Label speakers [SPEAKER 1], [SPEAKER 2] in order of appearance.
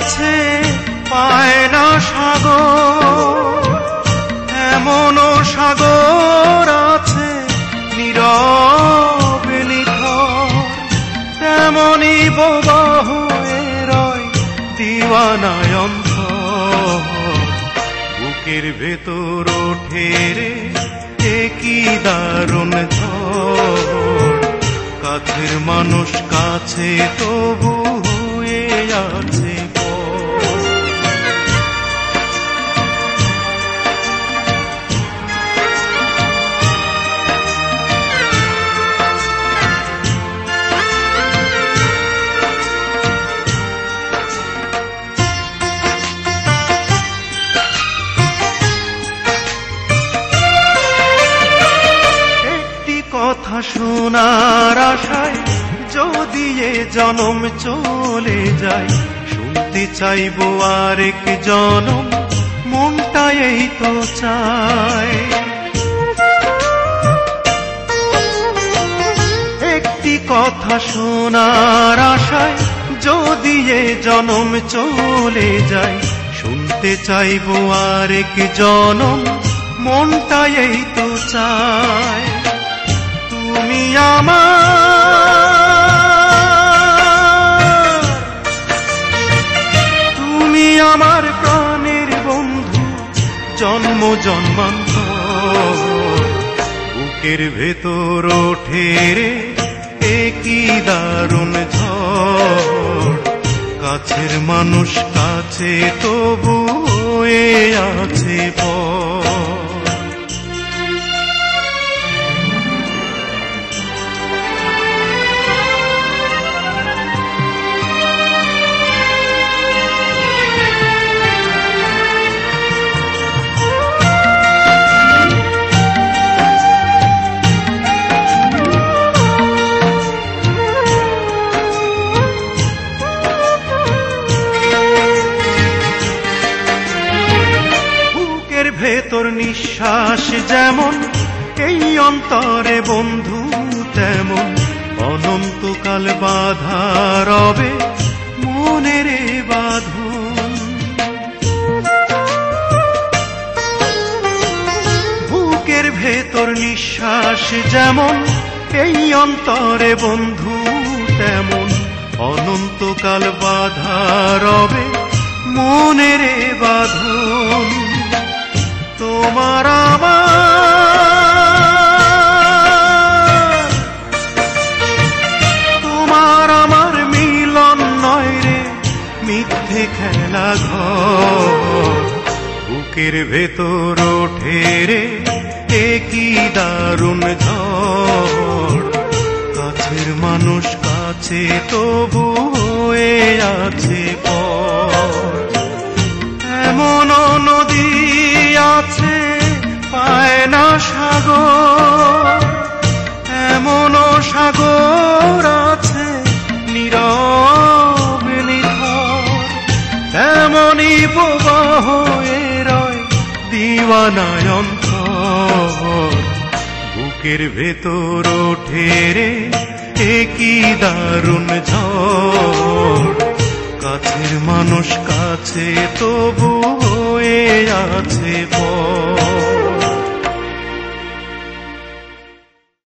[SPEAKER 1] আছে পায় না সাগর, এমনও সাগর আছে নীরবে নিথর, তেমনি বোবা হয়ে রয় দিওয়ানায় অন্তর। বুকের ভেতর ওঠে রে কি দারুণ ঝড়, কাছের মানুষ কাছে তবু হয়ে আছে কথা শোনার আশায় যদি এ জনম চলে যায়, শুনতে চাইবো আরেক জনম, মনটা এই তো চায়। একটি কথা শোনার আশায় যদি এ জনম চলে যায়, শুনতে চাইবো আরেক জনম, মনটা এই তো চায়। তুমি আমার প্রাণের বন্ধু, জন্ম জন্মান্তর। বুকের ভেতর ওঠে রে কি দারুণ ঝড়, কাছের মানুষ কাছে তবু হয়ে আছে পর। ভেতর নিঃশ্বাস যেমন এই অন্তরে বন্ধু তেমন, অনন্তকাল বাধা রবে মনের বাঁধন। বুকের ভেতর নিঃশ্বাস যেমন এই অন্তরে বন্ধু তেমন, অনন্তকাল বাধা রবে মনের বাঁধন। তোমার আমার মিলন নয় রে মিথ্যে খেলা ঘর, বুকের ভেতর ওঠে রে কি দারুণ ঝড়, কাছের মানুষ কাছে তবু হয়ে আছে পর। এমন নদী আছে পায় না সাগর, এমন সাগর আছে নীরবে নিথর, তেমনি বোবা হয়ে রয় দিওয়ানায় অন্তর। বুকের ভেতর ওঠে রে কি দারুণ ঝড়, কাছের মানুষ কাছে তবু হয়ে আছে পর।